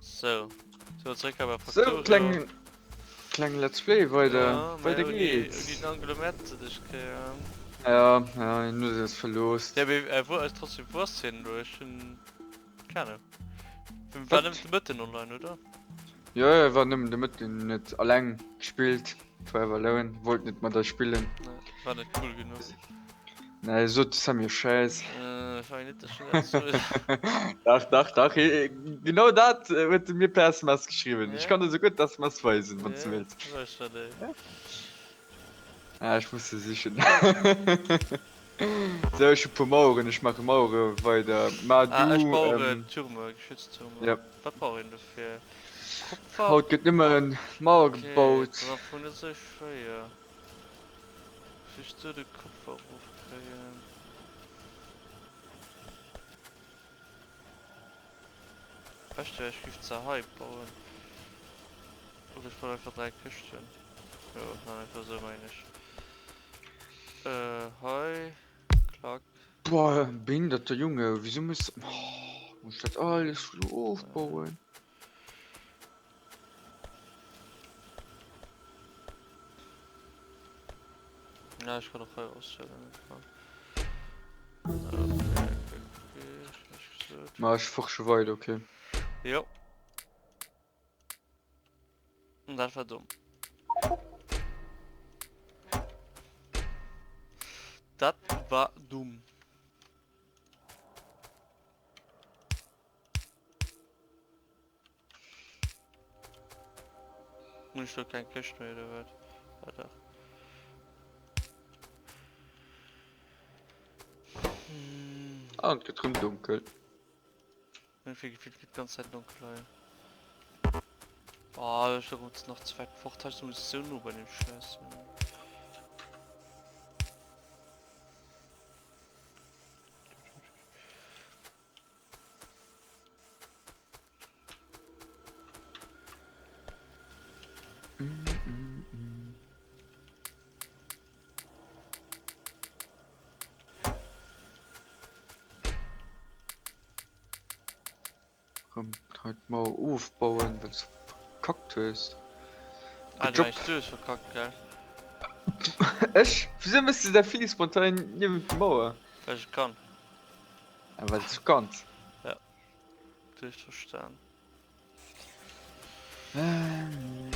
So, so zurück aber So, klein Let's Play, weiter geht's. Die 9 Kilometer, das kann. Ja, nur das verlost. Ja, wo ist trotzdem Wurst hin, durch keine. Wir waren mit Mitte online, oder? Ja, war nimm damit nicht allein gespielt. Forever Alone, wollte nicht mal da spielen. Ne, war nicht cool genug. Nein, so das haben wir scheiß. War nicht das schon ganz so. Doch, genau das wird mir per SMS geschrieben. Ja? Ich konnte so gut das was weisen, wenn du willst. Ja, weißt du, ey. Ja, ich musste sicher. So, ich hab morgen, ich mache morgen weiter. Mal Ah, ich du, brauche Türme, Geschütztürme. ja. Was brauche ich denn dafür? Kupfer? Haut geht immer ein Mauer gebaut. Davon ist es schwer. Ich du den Kupfer aufkriegen. Weißt du, ich gibt es Hype bauen. Oder ich brauche einfach 3 Küsten. Ja, nein, einfach so meine ich. Hi. Klack. Boah, behinderter Junge, wieso muss das alles so aufbauen? Ja, ich kann doch Heu ausstellen. Mach ich fach schon weiter, okay. Jo. Und das war dumm. Das war dumm. Und ich doch kein Cash mehr, oder was? Alter. Ah, und geht drin dunkel. Irgendwie gefühlt die ganze Zeit dunkel. Oh, ich glaube, jetzt noch 2 Vorteilsmissionen nur bei dem Scheiß. Kommt halt mal aufbauen, wenn es verkackt ist. Ah, Good du job. hast es verkackt, gell? Echt? Wieso müsste der viel spontan neben die Mauer? Weil ich kann. Ja, weil du kannst. Durchverstanden. Mhm.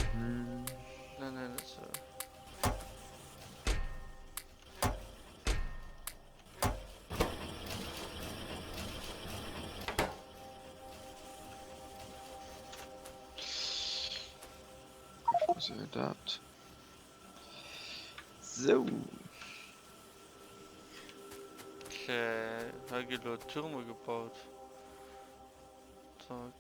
Nein, nicht so. So, das. So. Okay, da geht nur Türme gebaut. Zack.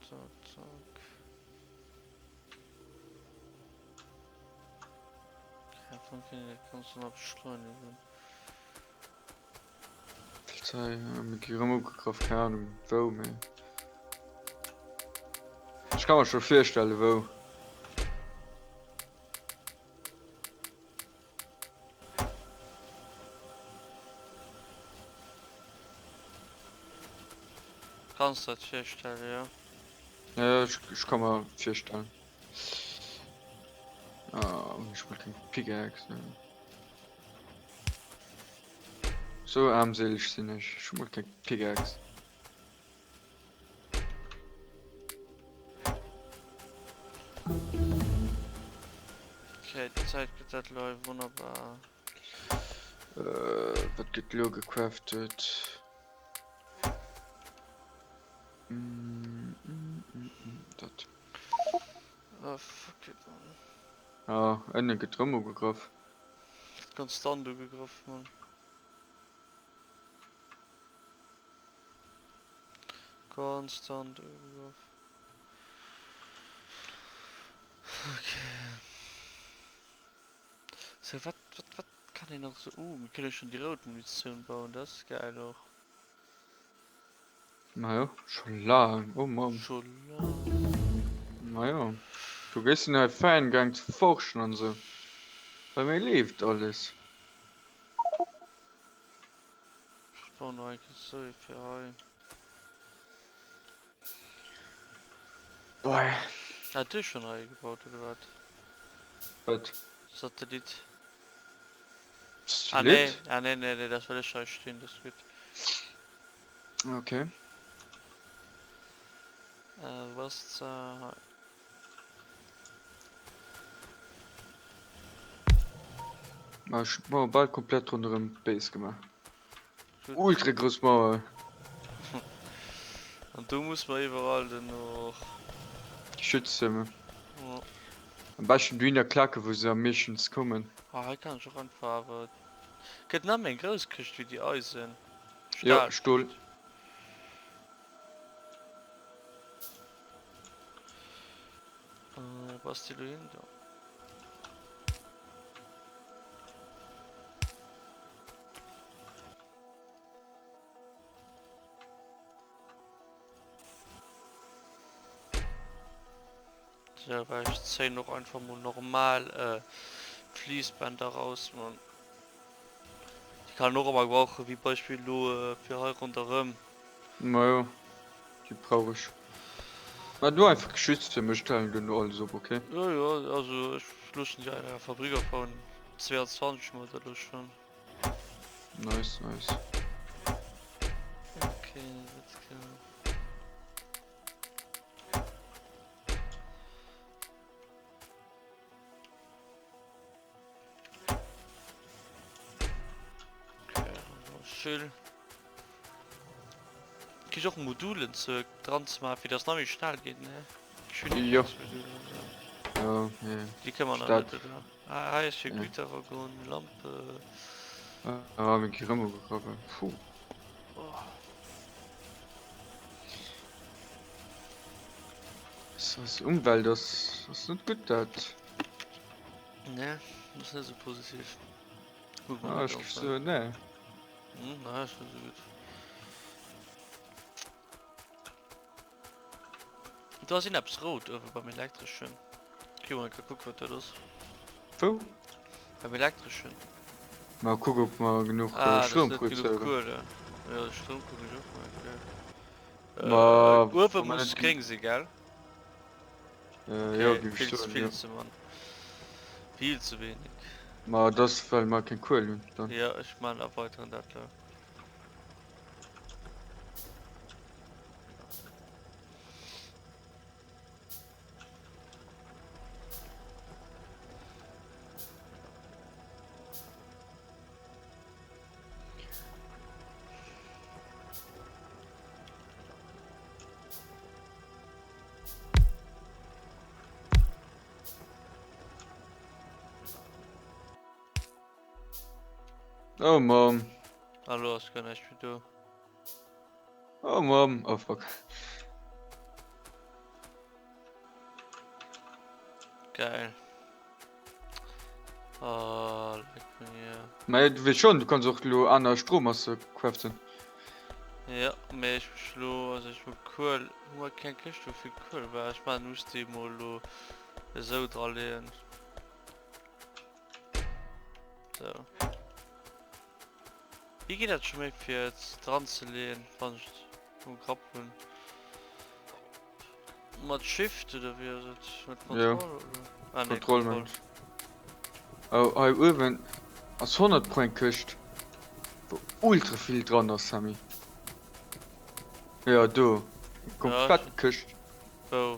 Davon kannst du noch beschleunigen. Polizei, mit ihrem gekauft, keine Ahnung, wo mehr. Ich kann mir schon vorstellen, wo. Kannst du das feststellen, ja? Ja, ich kann mir vorstellen. Ah, ich will kein Pickaxe. Ne? So armselig sind ich will kein Pickaxe. Okay, die Zeit geht das läuft wunderbar. Was geht lo gecraftet? Dat. Oh, fuck it, man. Ja, eine Getrümmer gegriffen. Konstant du gegriffen, man. Konstant du gegriffen. Okay. So, was kann ich noch so... wir können schon die Rotmunition bauen, das ist geil auch. Naja, schon lang. Oh Mann. Schon lang. Naja. Du gehst in halt Feingang zu forschen und so. Bei mir lebt alles. Ich baue noch eigentlich so für Hai. Boah, Hat du schon Hai gebaut oder was? was? Satellit. Ist Ah nee, lit? nee, das will ich schon stehen, das ist gut. Okay. Was da? Ich mach bald komplett runter im Base gemacht. Gut. Ultra groß Mauer. Und du musst mal überall dann noch. Schütze. Ja. Am besten du in der Klacke, wo sie am Missions kommen. Ah, ich kann schon anfahren, aber. Geht noch mehr groß kriegt wie die Eisen. Ja, Stahl. Stuhl. Was die da hin da? Ja, weil ich zähle noch einfach mal normal Fließbänder raus, man. Ich kann noch mal brauchen, wie Beispiel nur für heute rundherum. Naja, die brauche ich. Na, du einfach Geschütze bestellen, du alles so, okay? Ja, ja, also ich löschen ja eine Fabrik von 22 Mal das schon. Nice, nice. Okay, let's go. Okay, schön. Ich auch Modulen zu dran zu machen, wie das nämlich schnell geht, ne? Ja. Geschwindigkeitsmodule und so. Ja, ja. Die kann man dann Stadt. nicht, oder? Ah, hier ist hier Ja. Güterwaggon, Lampe. Ah, mit Kirimo gekauft. Puh. Oh. Das ist Umwelt, das ist nicht gut, das. Ne, das ist nicht so positiv. Guck mal Ah, nicht ich auf, gib's ne? so, ne. Na, ist nicht so gut. Du hast ihn abs rot, aber beim elektrischen. Okay, man kann gucken, was das ist. Wo? Beim elektrischen. Mal gucken, ob wir genug Ah, das ist Strom nicht genug produzieren. Kohle. Ja, das Strom guck ich auch mal, Mal, okay. Urbe wo man muss nicht. kriegen sie, gell? Ja, Okay, gib ich viel, so, viel ja. zu, Mann. Viel zu wenig. Mal das, weil man kein Kohle hat, dann. Ja, ich meine, erweitern das, klar. Oh, Mom. Hallo, ich kann echt wieder. Oh, Mom. Oh, fuck. Geil. Oh, leck mir. Mei, du willst schon, du kannst auch nur an der Strommasse craften. Ja, mehr ich beschlo, also ich will cool. Nur kein Christoph für cool, weil ich meine, muss die mal so dran lehnen. So. Wie geht das schon mal für jetzt dran zu lehnen, von Grappeln? Mit Shift oder wie ist das? Mit Ja, Control oder? Ah ne, Control. Kontrollmensch. Oh, hey, Uwen, als 100 Point küscht, wo ultra viel dran ist, Sammy. Ja, du. Ja, Komplett küscht. oh.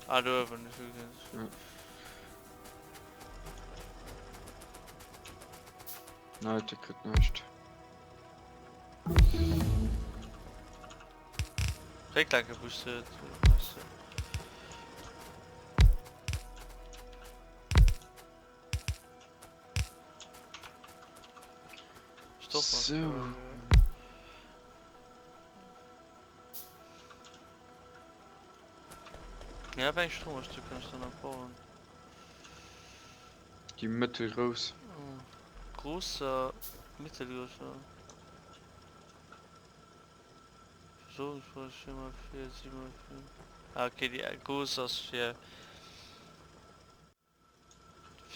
Ah, du aber nicht übrigens. Ja. Nein, der kriegt nicht. Reckler geboostet. Stopp So. mal. Ja, wenn ich Strom hast, du kannst dann abbauen. Die Mitte raus. Großer, mittelgroßer. So, ich weiß schon mal 4, 7, 5. Ah, okay, die groß ist hier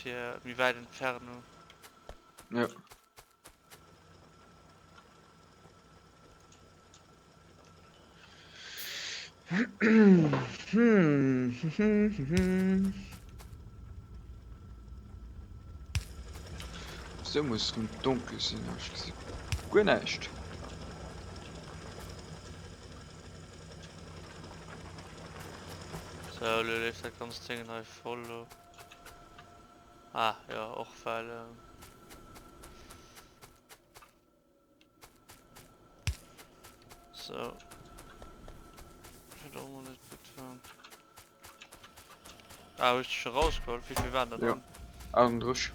für wie weit Entfernung. Ja. So muss dunkel sein, hab ich gesehen. Gut nicht. So, läuft das ganze Ding neu voll. Ah, ja, auch weil. So. Ich hätte auch mal nicht getan. Ah, ist schon rausgeholt. Wie viel waren da Ja. dran? Augendrusch.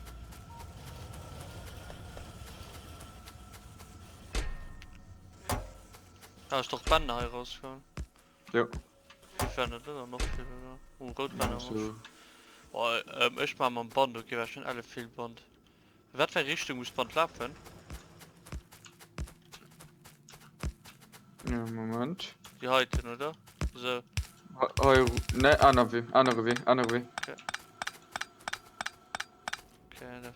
Ah, ist doch Banner hier rausgeholt. Ja. Wie viel waren da dran? Noch viel, oder? Oh, Rotbanner Ja, muss. so. Oh, ich mach mal ein Band, okay, wir schon alle viel Band. Was für Richtung muss Band laufen? Ja, Moment. Die heute, oder? So. Ne, andere Weg. Okay. Okay, da.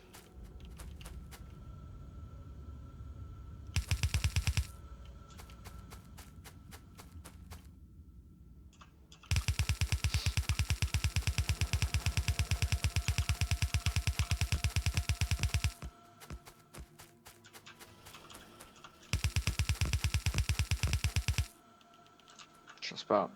Das war.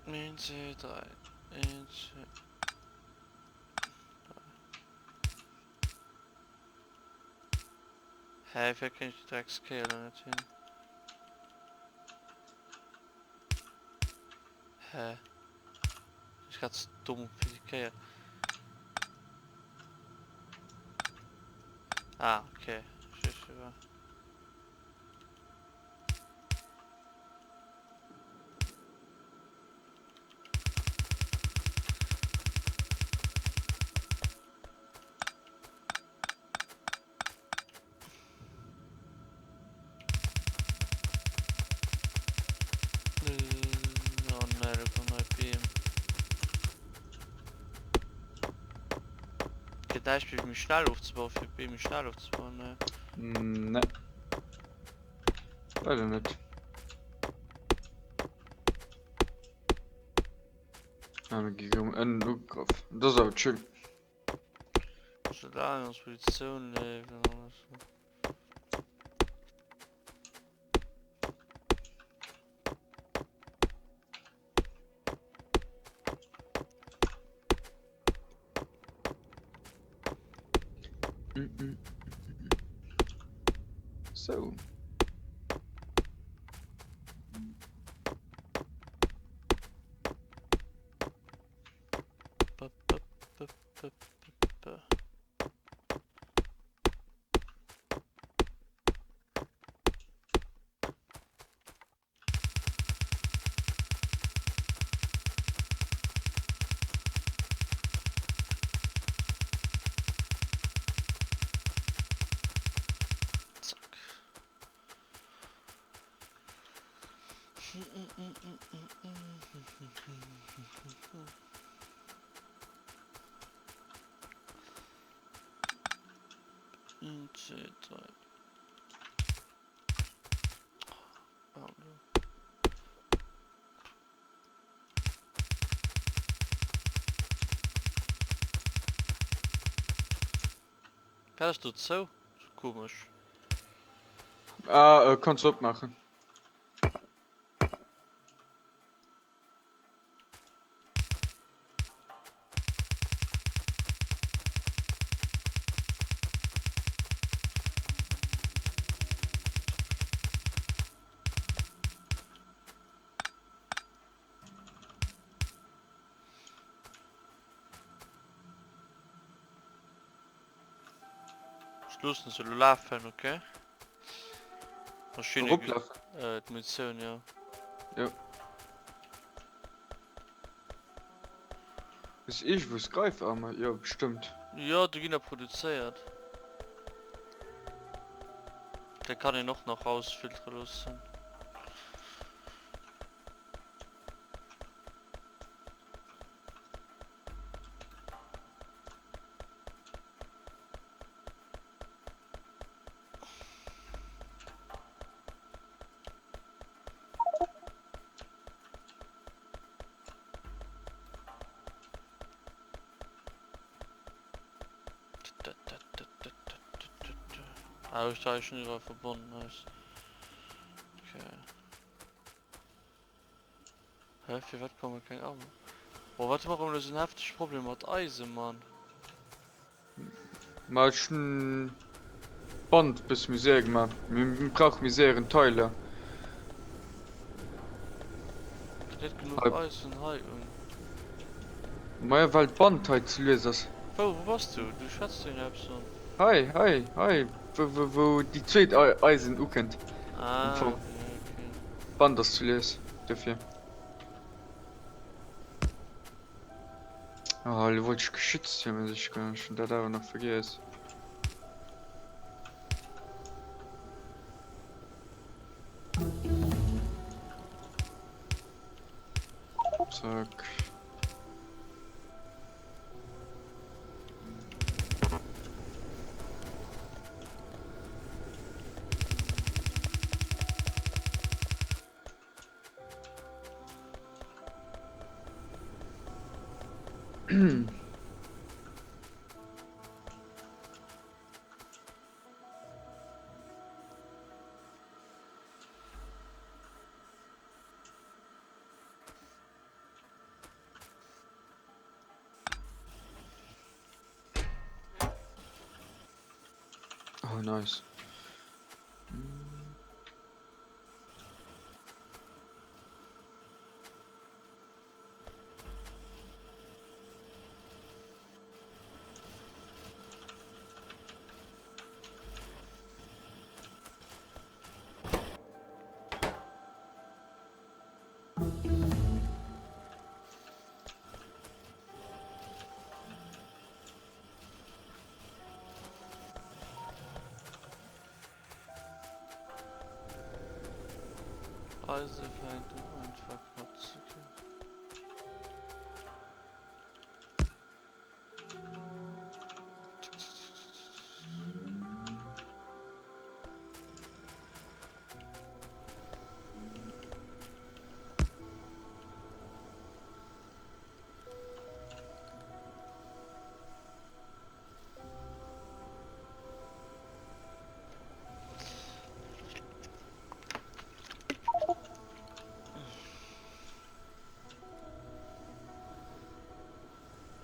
Eins, zwei, drei. Eins, zwei. Hä, wie kann ich die Dreckskehle nicht hin? Hä? Ich ganz dumm für die Kehle. Ah, okay. Schüsse. Oh nein, da kommt ein Beam. Okay, da ich mich schnell aufzubauen, für Beam schnell aufzubauen, ne? Ne. Leider nicht. Ja, dann geh ich um einen Look drauf. Das ist aber chill. So lange aus Position leben oder so. So. Ba, ba, ba, ba, ba. Zack. Eins, zwei, drei. Oh, ne. Kannst du so? Komisch. Ah, kannst du abmachen. Schluss soll laufen, okay? Maschine, Ruplaufen. die Munition, ja. Ja. Ist ich, wo's greif, aber ja, bestimmt. Ja, du gehen produziert. Der kann ich noch rausfiltern lassen. Ah, ich da schon wieder verbunden ist. Okay. Hä, für was kommen wir kein Arm? Oh, warte mal, warum das ein heftiges Problem hat Eisen, Mann. Mal schon Band bis Musee gemacht. Wir brauchen Miseren Teile. Nicht genug Eisen, hi. Meier Welt Band heute zu lösen. Wo warst du? Du schätzt den Epson. Hi. Wo die zweite Eisen kennt. Ah, Vom okay. Band das zu lösen. Dafür. Ah, du wolltest geschützt haben, ich kann schon da aber noch vergessen. Zack. Oh, nice. Eisen fängt einfach Katze.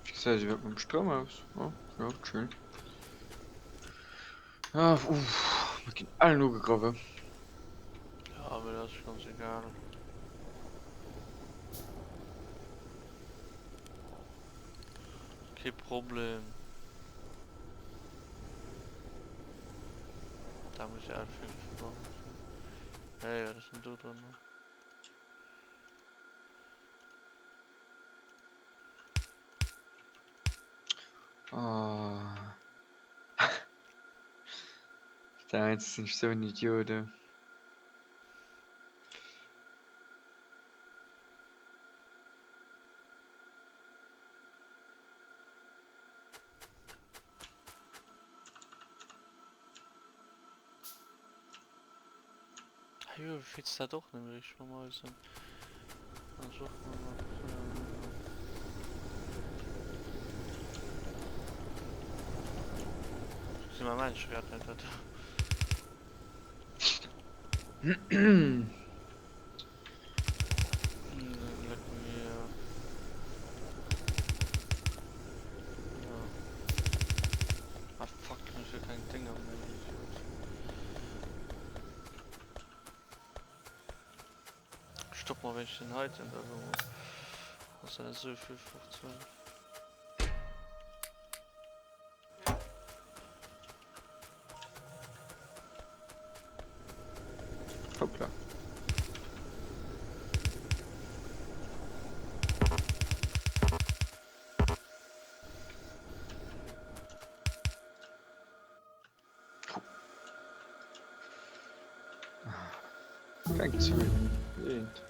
Ich sehe, sie wird mit dem Strom aus. Oh, ja, schön. Ah, wir gehen alle nur gegraben. Ja, aber das ist ganz egal. Kein Problem. Da muss ich einfach machen. Ja, das sind du drin. Ne? Ah. Da eins sind so ein Idiot. Ah, jo, fit's da doch nämlich schon mal so. Dann suchen wir mal. Sind wir mein Schwert nicht hat. Leck mir. Ja. Ah fuck, ich will kein Ding haben. Stopp mal, wenn ich den heute in der Wohnung. Was ist denn so viel Fruchtzweig? Hoppla. Fängt zu. Lehnt.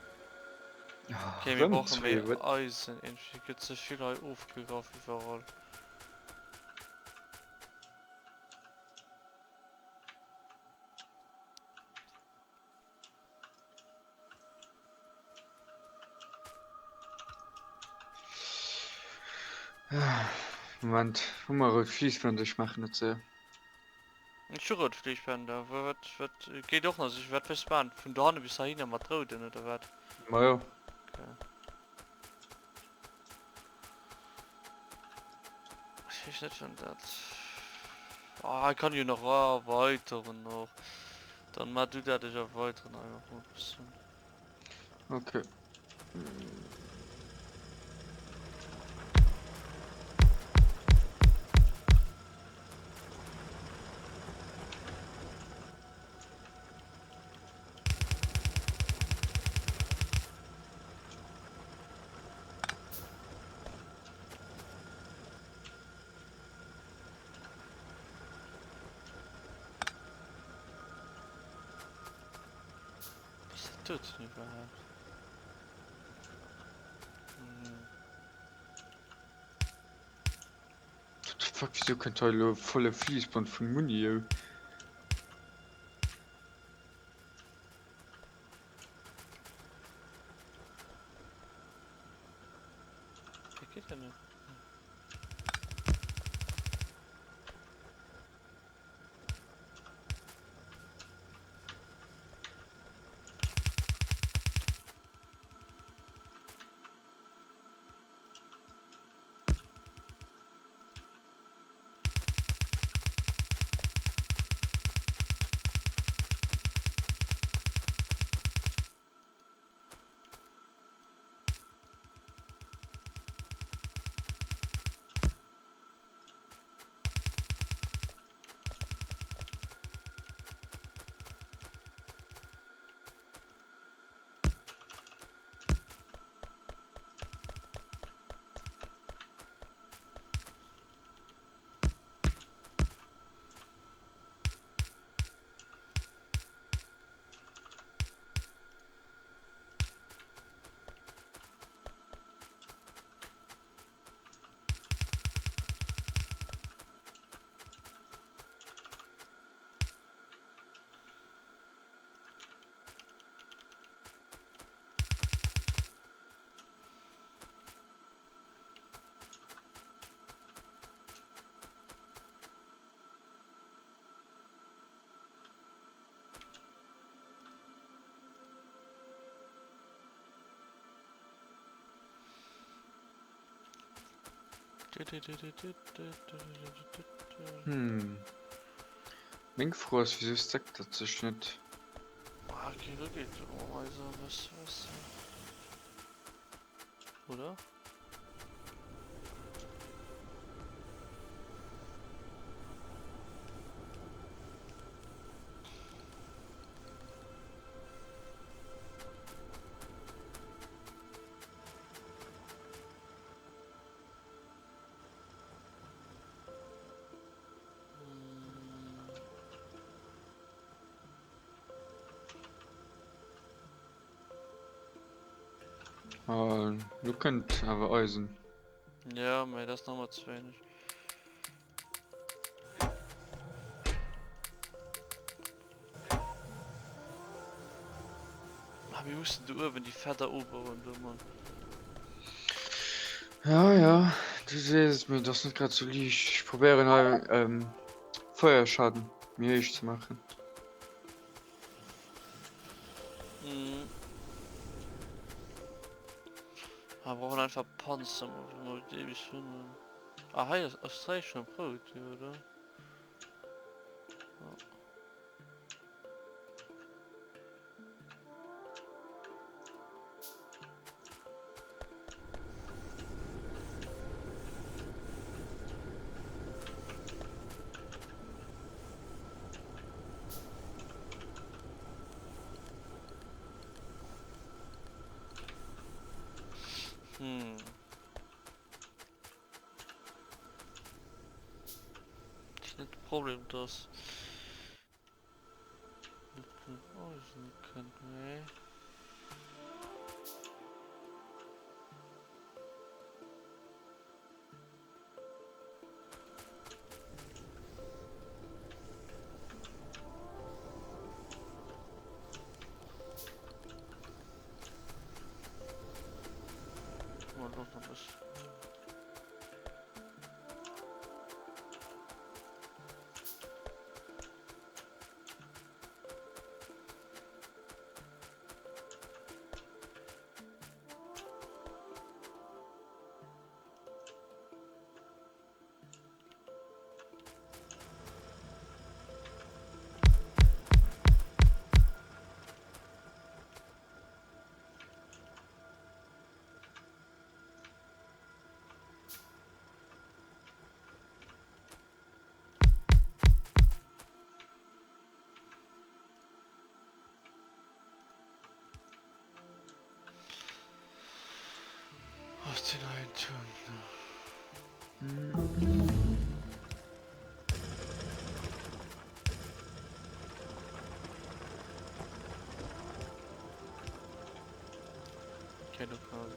Okay, wir brauchen mehr Eisen. Irgendwie gibt es viel aufgegriffen überall. Moment, Hummer fies wenn ich machen net se. Ein Schurotfliegspender, was geht doch noch, ich werde verspannt. Von da bis dahin am Matroden oder was? Ma ja. Okay. Ich weiß nicht schon das. Ah, ich kann hier noch erweitern noch. Dann mach du das erweitern einfach mal ein bisschen. Okay. Was tut denn überhaupt? Hm. Fuck, wieso könnt ihr volle Fließband von Muni? Wie geht denn nicht? Mink froh ist wieso steckt dat sech net. Ah, okay, das geht. Oh, also, was. Oder? Du könnt aber Eisen. Ja, mei, das ist nochmal zu wenig. Aber wir mussten du wenn die Väter oben du Mann. Ja, ja, du siehst mir das nicht gerade so lieb. Ich probiere halt Feuerschaden mir ich zu machen. Mhm. Wir brauchen einfach Panzer, mal ewig finden. Ah, hey, das ist schon Brot, oder? Ja. Hm. Das ist nicht das Problem, das. Pausen können, ne? Mal doch noch was. Was den einen tun? Okay, du kannst.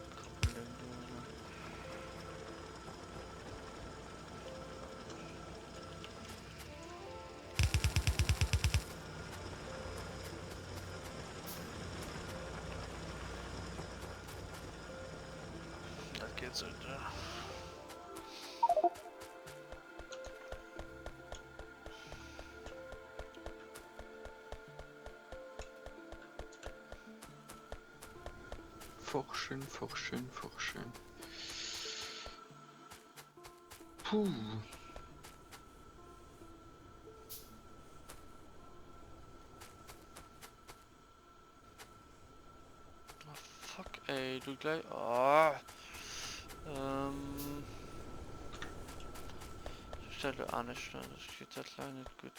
Das geht so, ja. Forschen, forschen, forschen. Puh. Oh, fuck, ey, du gleich. Oh. Ähm. Stelle an, nicht schnell, das geht halt leider nicht gut.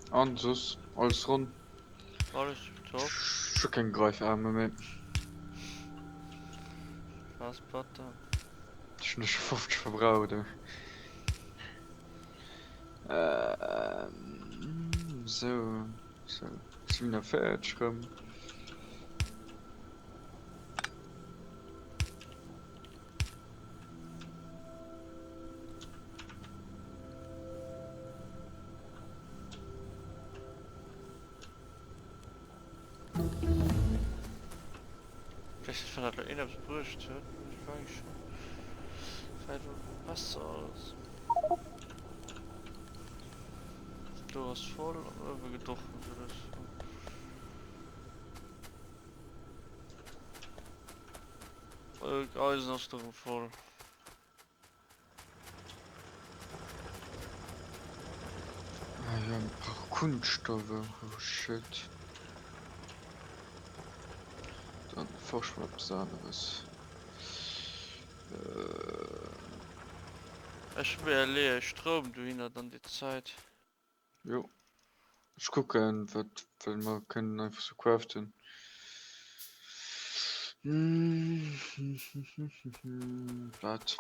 Anders als rund. Alles top. Schon kein Greifarme mehr. Was Butter. Ich bin schon 50 verbraucht. So. So. Ist wieder fertig rum. Vielleicht ist von der Leine aufs Brust, ja? Ich weiß schon. Weil du was aus. Du hast voll übergedochen oder so. Eisen hast du voll. Ah, ja, ein paar Kunststoffe. Oh shit. Dann forschen wir was anderes. Ich will leer Strom, du hin dann die Zeit. Jo. Ich gucke, was wir können einfach so craften. Blatt.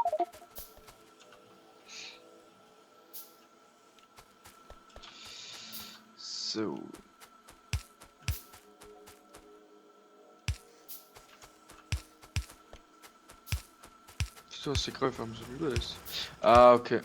So. Wieso hast du die Greifarme so gelöst? Ah, okay.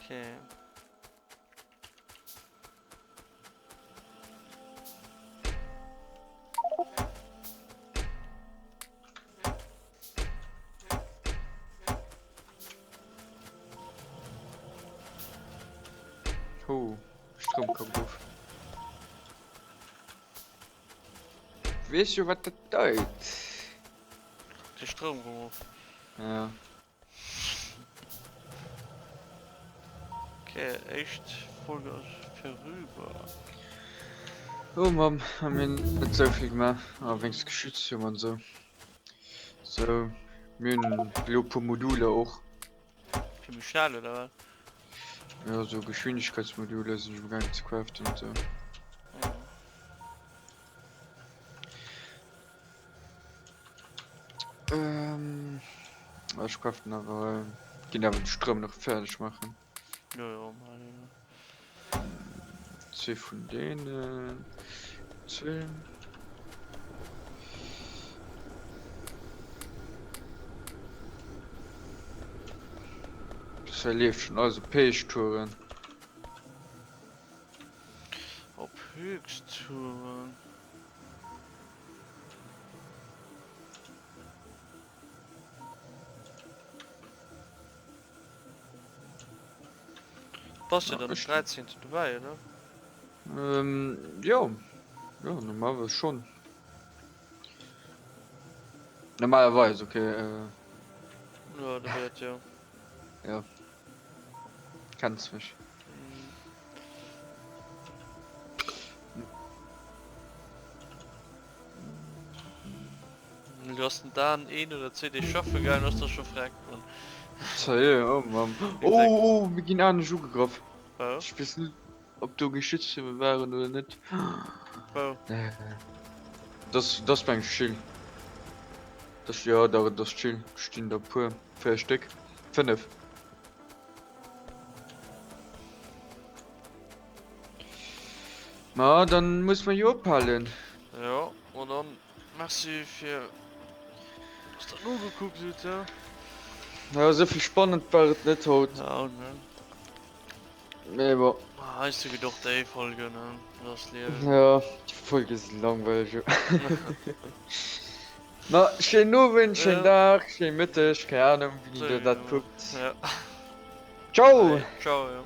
Okay. Oh, Strom kommt auf. Weißt du, was das bedeutet? Der Strom gerufen. Ja. Okay, echt Vollgas vorüber. Oh Mann, haben wir nicht so viel gemacht. Aber wenigstens geschützt haben und so. So, wir haben Lopo-Module auch. Für mich schnell, oder was? Ja, so Geschwindigkeitsmodule sind schon gar nicht zu craften und so. Ich craften aber genau den Strom noch fertig machen. Ja, ja, mal. Zwei von denen. Zwei. Das verlief schon, also Page-Touren. Auf Höchsttouren. Passt ja Ja, dann am ich- 13. dabei, oder? Ja. Ja, normalerweise schon. Normalerweise, okay, Ja, da wird ja. ja. Kannst mich. Du hast denn da ein oder CD schaffen gegangen, hast du schon gefragt. Und So, ja, oh Mann. Wie gesagt- Oh, wir gehen an den Schuh gegriffen. Bau, Ich weiß nicht, ob du geschützt waren oder nicht. Bau. Das beim Chill. Das ja, das Chill. Stehen da pur. 4 Stück. 5. Na, dann muss man ja abhalten. Ja, und dann merci für. Hast du nur geguckt, ja? Ja, so viel spannend war es nicht heute. Ja, und ne? Nee, aber. Hast du gedacht, ey, Folge, ne? Das Leben. Ja, die Folge ist langweilig. Na, schön Abend, schönen Ja. Tag, schönen Mittag, keine Ahnung, wie So, du das guckst. ja. Ciao! Hey, ciao, ja.